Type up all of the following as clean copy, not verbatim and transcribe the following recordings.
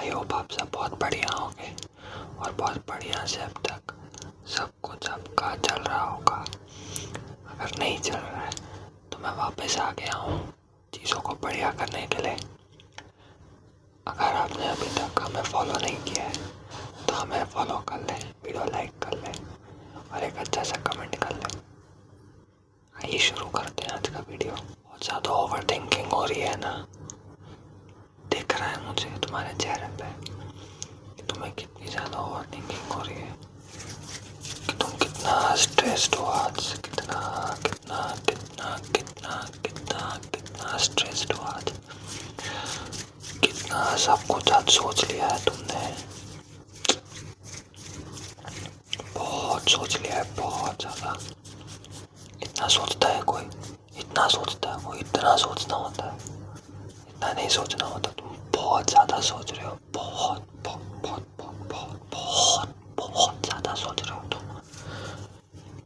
I hope आप सब बहुत बढ़िया होंगे और बहुत बढ़िया से अब तक सब कुछ आपका चल रहा होगा। अगर नहीं चल रहा है तो मैं वापस आ गया हूँ चीज़ों को बढ़िया करने के लिए। अगर आपने अभी तक हमें फॉलो नहीं किया है तो हमें फॉलो कर लें, वीडियो लाइक कर लें और एक अच्छा सा कमेंट कर लें। आइए शुरू करते हैं आज का वीडियो। बहुत ज़्यादा ओवर थिंकिंग हो रही है ना, दिख रहा है मुझे तुम्हारे चेहरे पे कि तुम्हें कितनी ज़्यादा ओवर थिंकिंग हो रही है, कि तुम कितना स्ट्रेस्ड हो आज, कितना कितना कितना कितना कितना कितना स्ट्रेस्ड हो आज, कितना सब कुछ आज सोच लिया है तुमने, बहुत सोच लिया है, बहुत ज़्यादा। इतना सोचता है कोई, इतना सोचता है कोई, इतना सोचना होता है, इतना नहीं सोचना होता। तुम बहुत ज़्यादा सोच रहे हो, बहुत बहुत बहुत बहुत बहुत बहुत बहुत ज़्यादा सोच रहे हो तुम।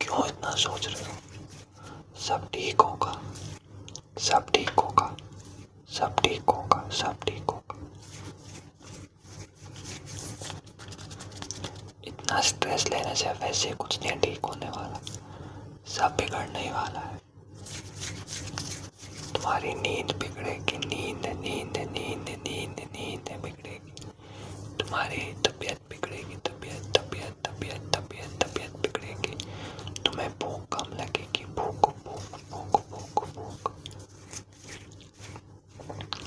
क्यों इतना सोच रहे हो? सब ठीक होगा, सब ठीक होगा, सब ठीक होगा, सब ठीक होगा। इतना स्ट्रेस लेने से वैसे कुछ नहीं ठीक होने वाला, सब बिगड़ने ही वाला है। तुम्हारी नींद बिगड़ेगी, नींद नींद नींद नींद नींद बिगड़ेगी, तुम्हारी तबीयत बिगड़ेगी, तबीयत तबीयत तबीयत तबीयत तबीयत बिगड़ेगी, तुम्हें भूख कम लगेगी, भूख भूख भूख भूख भूख,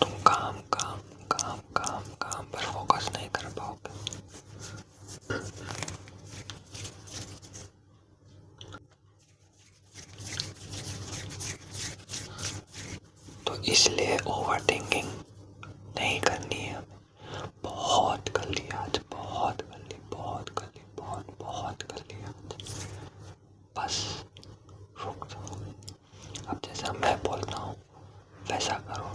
तुम काम काम काम काम काम पर फोकस नहीं कर पाओगे। तो इसलिए ओवर थिंकिंग नहीं करनी है हमें। बहुत कर लिया आज, बहुत कर ली, बहुत कर ली, बहुत बहुत कर लिया आज। बस रुक जाओ। अब जैसा मैं बोलता हूँ वैसा करो,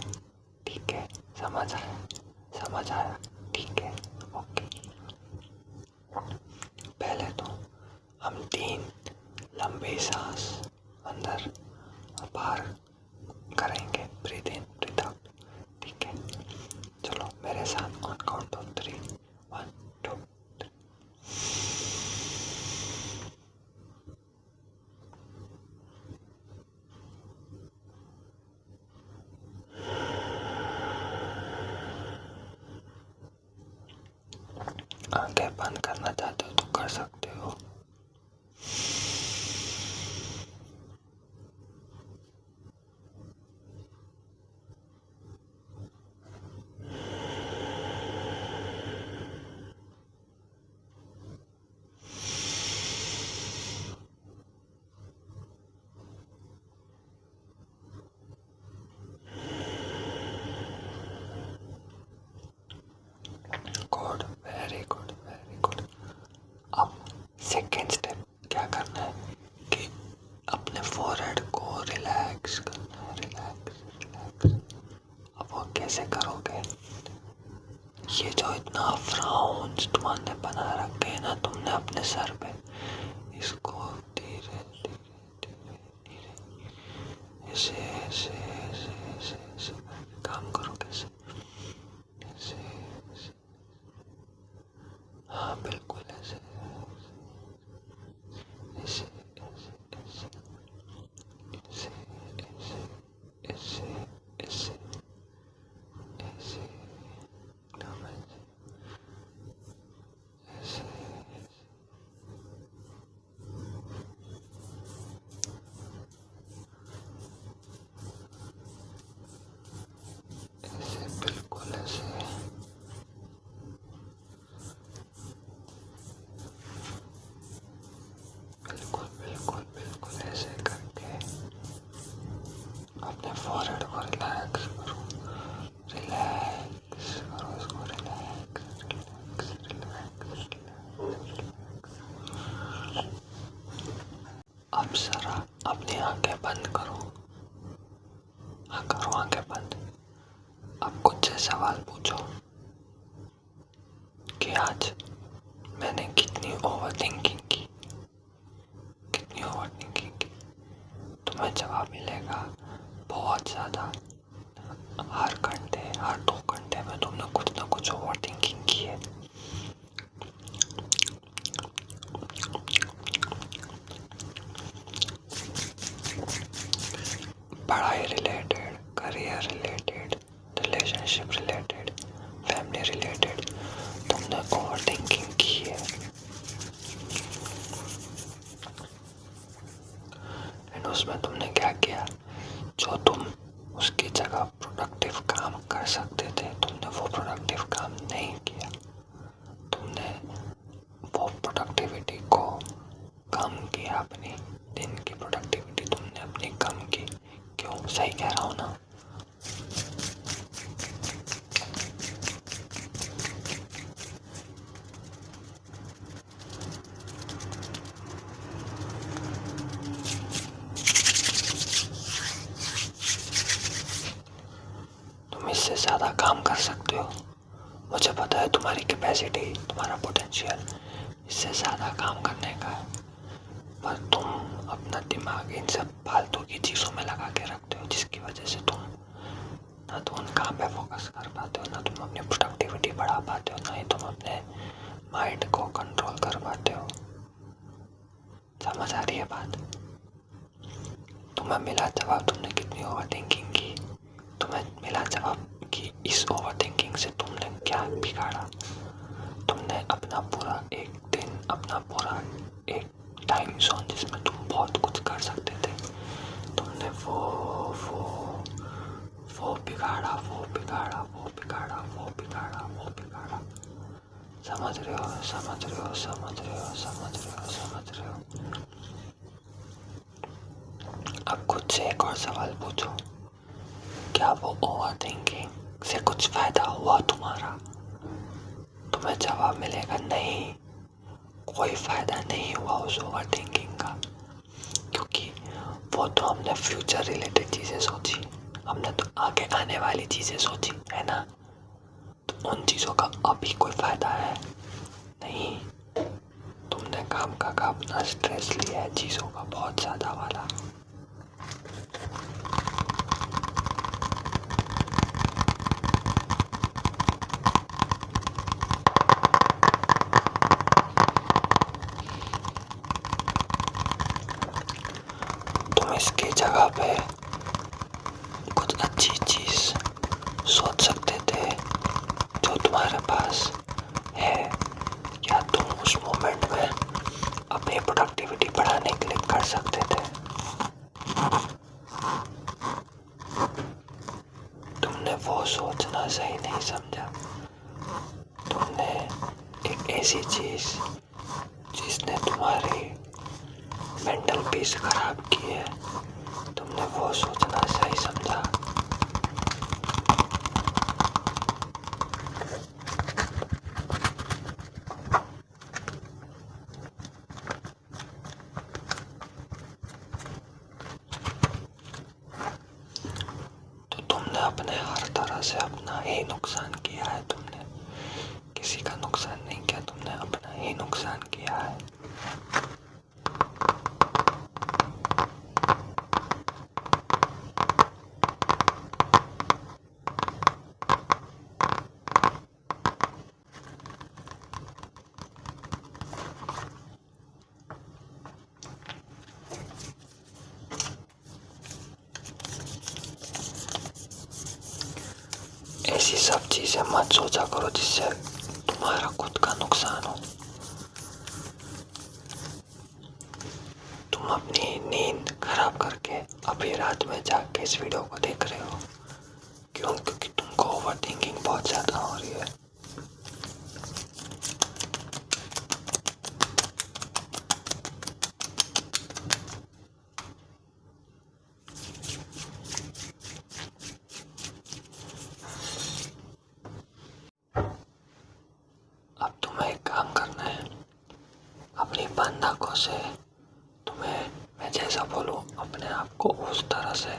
ठीक है? समझ आया? समझ आया? ठीक है, ओके। पहले तो हम 3 लंबे सांस अंदर और बाहर करेंगे, ब्रीथ इन ब्रीथ आउट, ठीक है? चलो मेरे साथ ऑन काउंट ऑफ 3, 1 2 3। आंखें बंद करना चाहते हो तो कर सकते हो। Good, very good, very good. अब सेकेंड स्टेप क्या करना है कि अपने फोरहेड को रिलैक्स करना है, रिलैक्स रिलैक्स। अब वो कैसे करोगे? ये जो इतना फ्राउन्स तुमने बना रखे हैं ना तुमने अपने सर पे, इसको धीरे धीरे धीरे धीरे ऐसे ऐसे ऐसे ऐसे ऐसे काम करो। कैसे? ऐसे ऐसे, हाँ बिल्कुल ऐसे ऐसे ऐसे ऐसे ऐसे ऐसे ऐसे ऐसे ऐसे एकदम ऐसे ऐसे ऐसे बिल्कुल ऐसे। बिल्कुल बिल्कुल बिल्कुल ऐसे करके अपने फोरहेड को रिलैक्स करो, रिलैक्स करो इसको, रिलैक्स रिलैक्स रिलैक्स रिलैक्स। अब जरा अपनी आंखें बंद करो, हाँ करो आंखें बंद। अब कुछ से सवाल पूछो कि आज मैंने कितनी ओवर थिंकिंग की, कितनी ओवर थिंकिंग की। तुम्हें जवाब मिलेगा बहुत ज़्यादा। हर घंटे हर 2 घंटे में तुमने कुछ ना कुछ ओवर थिंकिंग की पढ़ाई related, career related, relationship related, family related तुमने ओवर थिंकिंग की है। एंड उसमें तुमने क्या किया, जो तुम उसकी जगह प्रोडक्टिव काम कर सकते थे तुमने वो प्रोडक्टिव काम नहीं किया। तुमने वो प्रोडक्टिविटी को कम किया, अपनी दिन की प्रोडक्टिविटी तुमने अपनी कम की। क्यों? सही कह रहा हूँ ना? तुम इससे ज़्यादा काम कर सकते हो, मुझे पता है तुम्हारी कैपेसिटी, तुम्हारा पोटेंशियल इससे ज़्यादा काम करने का है, पर तुम अपना दिमाग इन सब फालतू की चीज़ों में लगा के रखते हो, जिसकी वजह से तुम ना तो उन काम पे फोकस कर पाते हो, ना तुम अपनी प्रोडक्टिविटी बढ़ा पाते हो, ना ही तुम अपने माइंड को कंट्रोल कर पाते हो। समझ आ रही है बात? तुम्हें मिला जवाब, तुमने कितनी ओवर थिंकिंग की। तुम्हें मिला जवाब कि इस ओवर थिंकिंग से तुमने क्या बिगाड़ा। तुमने अपना पूरा एक दिन, अपना पूरा एक टाइम जोन जिसमें तुम बहुत कुछ कर सकते थे, तुमने वो बिगाड़ा, वो बिगाड़ा, वो बिगाड़ा, वो बिगाड़ा, वो बिगाड़ा। समझ रहे हो? समझ रहे हो? समझ रहे हो? समझ रहे हो? समझ रहे हो? अब खुद से एक और सवाल पूछो, क्या वो ओवर थिंकिंग से कुछ फायदा हुआ तुम्हारा? तुम्हें जवाब मिलेगा नहीं, कोई फायदा नहीं हुआ उस ओवर थिंकिंग का, क्योंकि वो तो हमने फ्यूचर रिलेटेड चीज़ें सोची, हमने तो आगे आने वाली चीज़ें सोची, है ना? तो उन चीज़ों का अभी कोई फायदा है नहीं। तुमने काम का अपना स्ट्रेस लिया है चीज़ों का बहुत ज़्यादा वाला। तुम इसकी जगह पे कुछ अच्छी चीज़ सोच सकते थे जो तुम्हारे पास है, या तुम उस मोमेंट में अपनी प्रोडक्टिविटी बढ़ाने के लिए कर सकते थे। तुमने वो सोचना सही नहीं समझा। तुमने एक ऐसी चीज़ जिसने तुम्हारी मेंटल पीस खराब की है, तुमने वो सोचना सही समझा। तो तुमने अपने हर तरह से अपना ही नुकसान किया है। तुमने किसी का नुकसान नहीं किया, तुमने अपना ही नुकसान किया है। ऐसी सब चीज़ें मत सोचा करो जिससे तुम्हारा खुद का नुकसान हो। तुम अपनी नींद खराब करके अभी रात में जाग के इस वीडियो को देख रहे हो। क्यों? क्योंकि तुमको ओवर थिंकिंग बहुत ज़्यादा हो रही है। अब तुम्हें एक काम करना है, अपनी बंद आँखों से तुम्हें मैं जैसा बोलूँ अपने आप को उस तरह से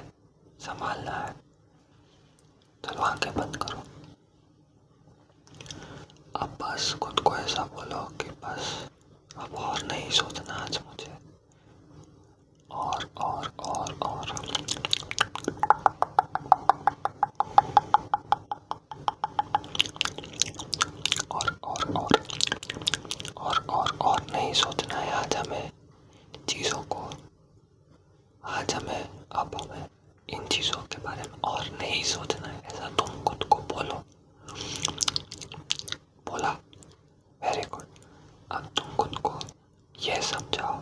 संभालना है। चलो आंखें बंद करो। अब बस खुद को ऐसा बोलो कि बस अब और नहीं सोचना आज मुझे, और और और और और नहीं सोचना है आज हमें चीज़ों को। आज हमें अब हमें इन चीज़ों के बारे में और नहीं सोचना है, ऐसा तुम खुद को बोलो। बोला? Very good. अब तुम खुद को ये समझाओ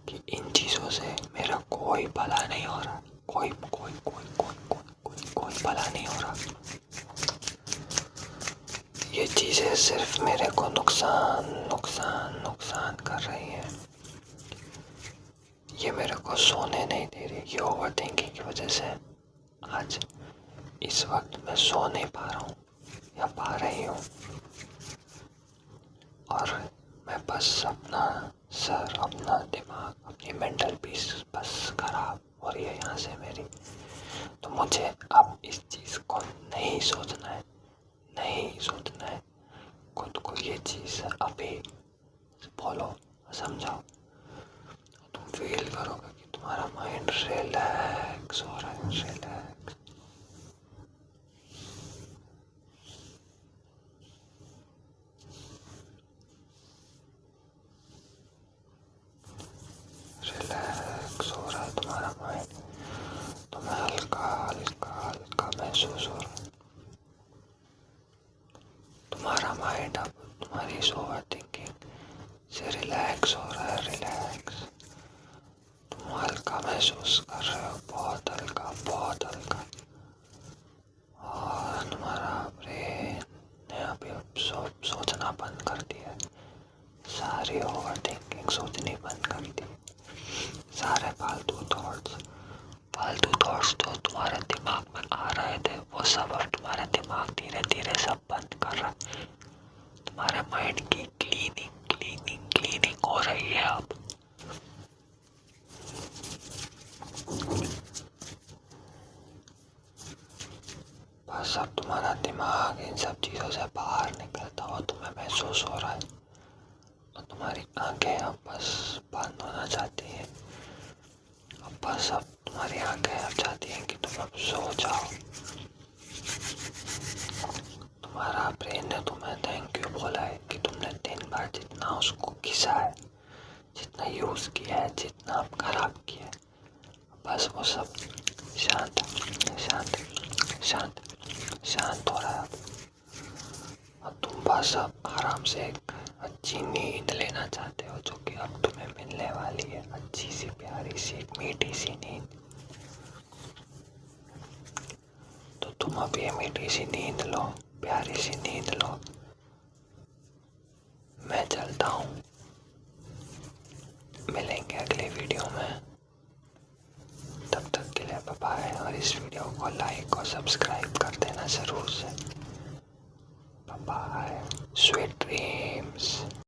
कि इन चीज़ों से मेरा कोई भला नहीं हो रहा, कोई कोई कोई कोई कोई कोई कोई भला नहीं हो रहा। ये चीज़ें सिर्फ मेरे को नुकसान नुकसान नुकसान कर रही हैं। ये मेरे को सोने नहीं दे रही। ये ओवर थिंकिंग की वजह से आज इस वक्त मैं सो नहीं पा रहा हूँ या पा रही हूँ, और मैं बस अपना सर, अपना दिमाग, अपनी मेंटल पीस बस खराब हो रही है यहाँ से मेरी। तो मुझे अब इस चीज़ को नहीं सोचना है, नहीं सोचना है। खुद को ये चीज़ अभी बोलो, समझाओ। तुम फील करोगे कि तुम्हारा माइंड रिलैक्स हो रहा है, रिलैक्स। रिलैक्स हो रहा है तुम्हारा माइंड। तुम्हें हल्का हल्का हल्का महसूस हो रहा है। तुम्हारा माइंड अब तुम्हारी इस ओवर थिंकिंग से रिलैक्स हो रहा है, रिलैक्स। तुम हल्का महसूस कर रहे हो, बहुत हल्का, बहुत हल्का। और तुम्हारा ब्रेन ने अभी अब सोचना बंद कर दिया। सारी ओवर थिंकिंग सोचनी बंद कर दी। सारे फालतू थॉट्स तो तुम्हारे दिमाग में आ रहे थे, वो सब अब तुम्हारे दिमाग धीरे धीरे सब बंद कर रहा है। तुम्हारे माइंड की क्लीनिंग हो रही है अब। बस अब तुम्हारा दिमाग इन सब चीज़ों से बाहर निकलता हो तुम्हें महसूस हो रहा है, और तुम्हारी आंखें अब बस बंद होना चाहती हैं। अब बस अब तुम्हारी आंखें अब चाहती हैं कि तुम अब सो जाओ। तुम्हारा ब्रेन ने तुम्हें थैंक यू बोला है कि तुमने दिन भर जितना उसको घिसा है, जितना यूज़ किया है, जितना खराब किया है, बस वो सब शांत शांत शांत शांत हो रहा है अब। और तुम बस अब आराम से एक अच्छी नींद लेना चाहते हो, जो कि अब तुम्हें मिलने वाली है। अच्छी सी, प्यारी सी, एक मीठी सी नींद। तो तुम अब ये मीठी सी नींद लो, प्यारी सी नींद लो। मैं चलता हूँ, मिलेंगे अगले वीडियो में। तब तक के लिए बाय बाय, और इस वीडियो को लाइक और सब्सक्राइब कर देना ज़रूर से। Bye bye, sweet dreams.